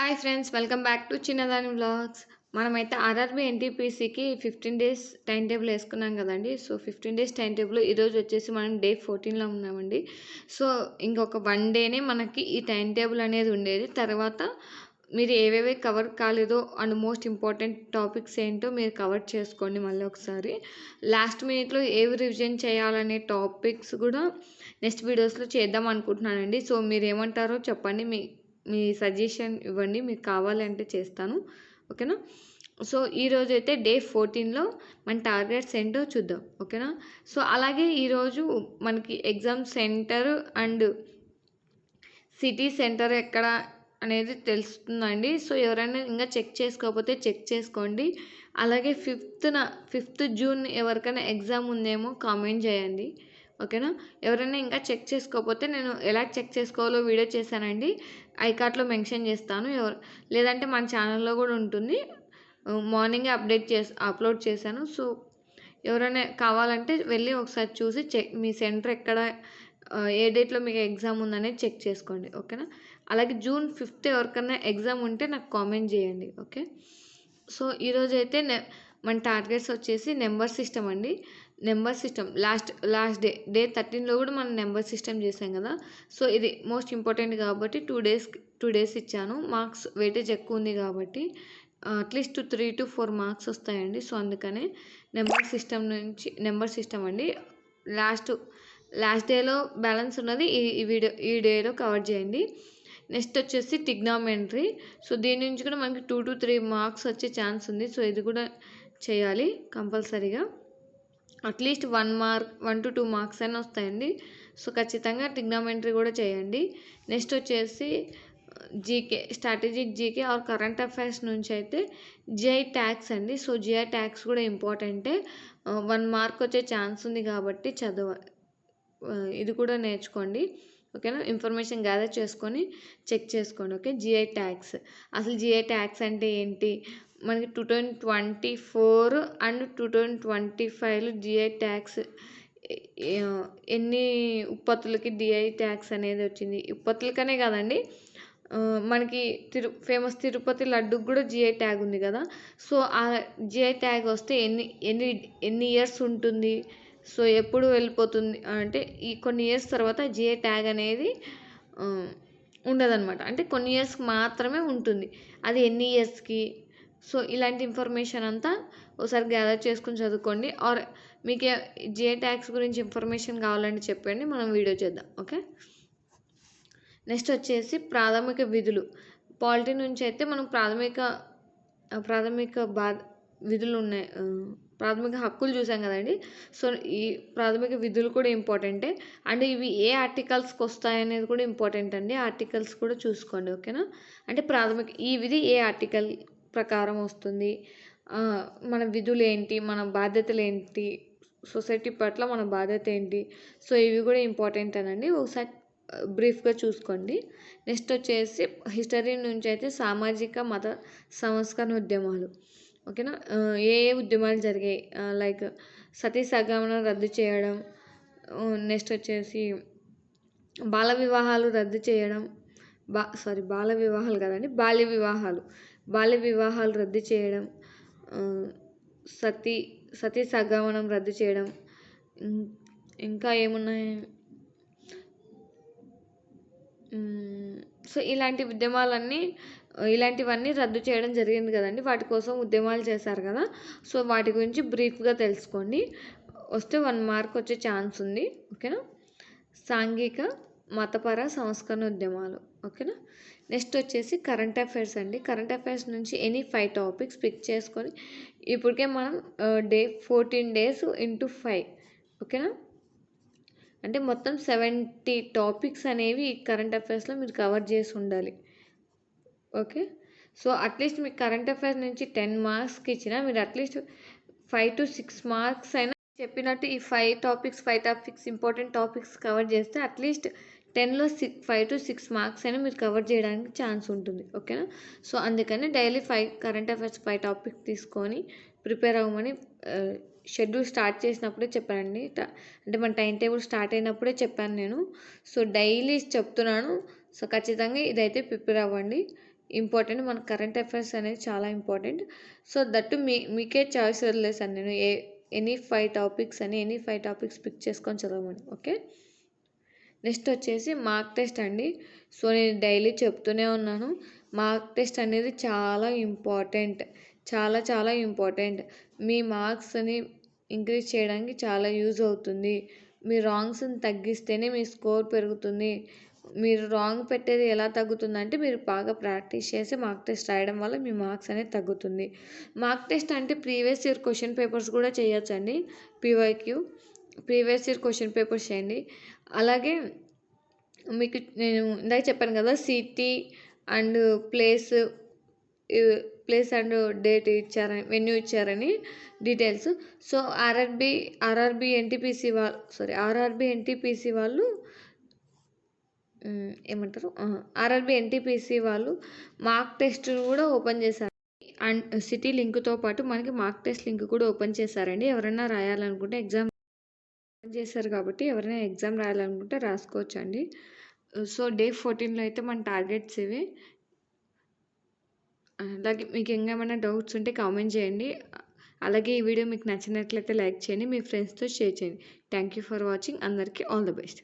Hi friends, welcome back to చిన్నదాని vlogs. మనమైతే RRB ఎన్టీపీసీకి 15 days time table వేసుకున్నాం కదండి. సో 15 డేస్ టైం టేబుల్ ఈరోజు వచ్చేసి మనం డే 14లో ఉన్నామండి. సో ఇంకొక 1 డేనే మనకి ఈ టైం టేబుల్ అనేది ఉండేది. తర్వాత మీరు ఏవేవి కవర్ కాలేదో అండ్ మోస్ట్ ఇంపార్టెంట్ టాపిక్స్ ఏంటో మీరు కవర్ చేసుకోండి. మళ్ళీ ఒకసారి లాస్ట్ మినిట్లో ఏవి రివిజన్ చేయాలనే టాపిక్స్ కూడా నెక్స్ట్ వీడియోస్లో చేద్దాం అనుకుంటున్నానండి. సో మీరు ఏమంటారో చెప్పండి, మీ సజెషన్ ఇవ్వండి, మీకు కావాలంటే చేస్తాను. ఓకేనా? సో ఈరోజు అయితే డే 14లో మన టార్గెట్స్ ఏంటో చూద్దాం. ఓకేనా? సో అలాగే ఈరోజు మనకి exam centre and city centre ఎక్కడ అనేది తెలుస్తుందండి. సో ఎవరైనా ఇంకా చెక్ చేసుకోకపోతే చెక్ చేసుకోండి. అలాగే 5th జూన్ ఎవరికైనా ఎగ్జామ్ ఉందేమో కామెంట్ చేయండి. ఓకేనా? ఎవరైనా ఇంకా చెక్ చేసుకోకపోతే నేను ఎలా చెక్ చేసుకోవాలో వీడియో చేశానండి, ఐకార్ట్లో మెన్షన్ చేస్తాను. లేదంటే మన ఛానల్లో కూడా ఉంటుంది. మార్నింగే అప్లోడ్ చేశాను. సో ఎవరైనా కావాలంటే వెళ్ళి ఒకసారి చూసి మీ సెంటర్ ఎక్కడ, ఏ డేట్లో మీకు ఎగ్జామ్ ఉందనేది చెక్ చేసుకోండి. ఓకేనా? అలాగే June 5th ఎవరికైనా ఎగ్జామ్ ఉంటే నాకు కామెంట్ చేయండి. ఓకే? సో ఈరోజు అయితే మన టార్గెట్స్ వచ్చేసి నెంబర్ సిస్టమ్ అండి. నెంబర్ సిస్టమ్ లాస్ట్ డే 13లో కూడా మనం నెంబర్ సిస్టమ్ చేసాం కదా. సో ఇది మోస్ట్ ఇంపార్టెంట్ కాబట్టి 2 డేస్ ఇచ్చాను. మార్క్స్ వెయిటేజ్ ఎక్కువ ఉంది కాబట్టి అట్లీస్ట్ 3 to 4 మార్క్స్ వస్తాయండి. సో అందుకనే నెంబర్ సిస్టమ్ అండి. లాస్ట్ డేలో బ్యాలెన్స్ ఉన్నది ఈ డేలో కవర్ చేయండి. నెక్స్ట్ వచ్చేసి టిగ్నామెంట్రీ. సో దీని నుంచి కూడా మనకి 2 to 3 మార్క్స్ వచ్చే ఛాన్స్ ఉంది. సో ఇది కూడా చేయాలి కంపల్సరీగా. అట్లీస్ట్ 1 to 2 మార్క్స్ అయినా వస్తాయండి. సో ఖచ్చితంగా టిగ్నామెంట్రీ కూడా చేయండి. నెక్స్ట్ వచ్చేసి strategic GK or current affairs నుంచి అయితే జిఐ ట్యాగ్స్ అండి. సో జిఐ ట్యాగ్స్ కూడా ఇంపార్టెంటే. 1 మార్క్ వచ్చే ఛాన్స్ ఉంది కాబట్టి ఇది కూడా నేర్చుకోండి. ఓకేనా? ఇన్ఫర్మేషన్ గ్యాదర్ చేసుకొని చెక్ చేసుకోండి. ఓకే? జిఐ ట్యాగ్స్, అసలు జిఐ ట్యాగ్స్ అంటే ఏంటి, మనకి 2024 అండ్ 2025లో జిఐ ట్యాగ్స్ ఎన్ని ఉత్పత్తులకి జిఐ ట్యాగ్స్ అనేది వచ్చింది. ఉత్పత్తులకనే కాదండి, మనకి ఫేమస్ తిరుపతి లడ్డుకు కూడా జిఐ ట్యాగ్ ఉంది కదా. సో ఆ జిఐ ట్యాగ్ వస్తే ఎన్ని ఇయర్స్ ఉంటుంది, సో ఎప్పుడు వెళ్ళిపోతుంది అంటే ఈ కొన్ని ఇయర్స్ తర్వాత జిఐ ట్యాగ్ అనేది ఉండదన్నమాట. అంటే కొన్ని ఇయర్స్కి మాత్రమే ఉంటుంది. అది ఎన్ని ఇయర్స్కి, సో ఇలాంటి ఇన్ఫర్మేషన్ అంతా ఒకసారి గ్యాదర్ చేసుకుని చదువుకోండి. ఆర్ మీకు జిఐ ట్యాగ్స్ గురించి ఇన్ఫర్మేషన్ కావాలంటే చెప్పండి, మనం వీడియో చేద్దాం. ఓకే? నెక్స్ట్ వచ్చేసి ప్రాథమిక విధులు. పాలిటీ నుంచి అయితే మనం ప్రాథమిక విధులు ఉన్నాయి, ప్రాథమిక హక్కులు చూసాం కదండి. సో ఈ ప్రాథమిక విధులు కూడా ఇంపార్టెంటే. అండ్ ఇవి ఏ ఆర్టికల్స్కి వస్తాయనేది కూడా ఇంపార్టెంట్ అండి. ఆర్టికల్స్ కూడా చూసుకోండి. ఓకేనా? అంటే ఈ విధి ఏ ఆర్టికల్ ప్రకారం వస్తుంది, మన విధులు ఏంటి, మన బాధ్యతలు ఏంటి, సొసైటీ పట్ల మన బాధ్యత ఏంటి, సో ఇవి కూడా ఇంపార్టెంట్ అనండి. ఒకసారి బ్రీఫ్గా చూసుకోండి. నెక్స్ట్ వచ్చేసి హిస్టరీ నుంచి అయితే సామాజిక మత సంస్కరణ ఉద్యమాలు. ఓకేనా? ఏ ఉద్యమాలు జరిగాయి, లైక్ సతీ సహగమనం రద్దు చేయడం, నెక్స్ట్ వచ్చేసి బాల వివాహాలు రద్దు చేయడం, బాల వివాహాలు కదండి, బాల్య వివాహాలు రద్దు చేయడం, సతీ సహగమనం రద్దు చేయడం, ఇంకా ఏమున్నాయి, సో ఇలాంటివన్నీ రద్దు చేయడం జరిగింది కదండి. వాటి కోసం ఉద్యమాలు చేశారు కదా. సో వాటి గురించి బ్రీఫ్గా తెలుసుకోండి. వస్తే 1 మార్క్ వచ్చే ఛాన్స్ ఉంది. ఓకేనా? సాంఘిక మతపర సంస్కరణ ఉద్యమాలు. ఓకేనా? నెక్స్ట్ వచ్చేసి కరెంట్ అఫైర్స్ అండి. కరెంట్ అఫైర్స్ నుంచి ఎనీ 5 టాపిక్స్ పిక్ చేసుకొని ఇప్పటికే మనం డే 14 days into 5. ఓకేనా? అంటే మొత్తం 70 టాపిక్స్ అనేవి కరెంట్ అఫైర్స్లో మీరు కవర్ చేసి ఉండాలి. ఓకే? సో అట్లీస్ట్ మీకు కరెంట్ అఫైర్స్ నుంచి 10 మార్క్స్కి ఇచ్చినా మీరు అట్లీస్ట్ 5 to 6 మార్క్స్ అయినా చెప్పినట్టు ఈ 5 టాపిక్స్ ఇంపార్టెంట్ టాపిక్స్ కవర్ చేస్తే అట్లీస్ట్ 10లో 5 to 6 మార్క్స్ అయినా మీరు కవర్ చేయడానికి ఛాన్స్ ఉంటుంది. ఓకేనా? సో అందుకని డైలీ 5 కరెంట్ అఫైర్స్ 5 టాపిక్స్ తీసుకొని ప్రిపేర్ అవ్వమని షెడ్యూల్ స్టార్ట్ చేసినప్పుడే చెప్పానండి. అంటే మన టైం టేబుల్ స్టార్ట్ అయినప్పుడే చెప్పాను నేను. సో డైలీ చెప్తున్నాను. సో ఖచ్చితంగా ఇదైతే ప్రిపేర్ అవ్వండి. ఇంపార్టెంట్. మన కరెంట్ అఫైర్స్ అనేది చాలా ఇంపార్టెంట్. సో, దట్టు మీకే చాయిస్ వదిలేసాను నేను. ఎనీ 5 టాపిక్స్ అని, ఎనీ 5 టాపిక్స్ పిక్ చేసుకొని చదవమని. ఓకే. నెక్స్ట్ వచ్చేసి మార్క్ టెస్ట్ అండి. సో, నేను డైలీ చెప్తూనే ఉన్నాను. మార్క్ టెస్ట్ అనేది చాలా ఇంపార్టెంట్. చాలా చాలా ఇంపార్టెంట్. మీ మార్క్స్‌ని ఇంక్రీజ్ చేయడానికి చాలా యూజ్ అవుతుంది. మీ రాంగ్స్‌ని తగ్గిస్తేనే మీ స్కోర్ పెరుగుతుంది. మీరు రాంగ్ పెట్టేది ఎలా తగ్గుతుందంటే, మీరు బాగా ప్రాక్టీస్ చేసి మార్క్ టెస్ట్ రాయడం వల్ల మీ మార్క్స్ అనేది తగ్గుతుంది. మార్క్ టెస్ట్ అంటే ప్రీవియస్ ఇయర్ క్వెషన్ పేపర్స్ కూడా చేయొచ్చండి. PYQ previous year question papers చేయండి. అలాగే మీకు నేను ఇందాక చెప్పాను కదా! City and place place and date ఇచ్చారని, వెన్యూ ఇచ్చారని డీటెయిల్స్. సో, ఆర్ఆర్‌బీ ఎన్‌టీపీసీ వాళ్ళు ఏమంటారు? ఆర్ఆర్‌బీ ఎన్‌టీపీసీ వాళ్ళు మార్క్ టెస్ట్‌ని కూడా ఓపెన్ చేశారు. అండ్ సిటీ లింక్‌తో పాటు మనకి మార్క్ టెస్ట్ లింక్ కూడా ఓపెన్ చేశారండి. ఎవరైనా రాయాలనుకుంటే ఎగ్జామ్ ఓపెన్ చేశారు కాబట్టి ఎవరైనా ఎగ్జామ్ రాయాలనుకుంటే రాసుకోవచ్చండి. సో, డే 14లో అయితే మన టార్గెట్స్ ఇవి. అలాగే మీకు ఇంకేమైనా డౌట్స్ ఉంటే కామెంట్ చేయండి. అలాగే ఈ వీడియో మీకు నచ్చినట్లయితే లైక్ చేయండి. మీ ఫ్రెండ్స్‌తో షేర్ చేయండి. Thank you for watching. అందరికీ ఆల్ ది బెస్ట్.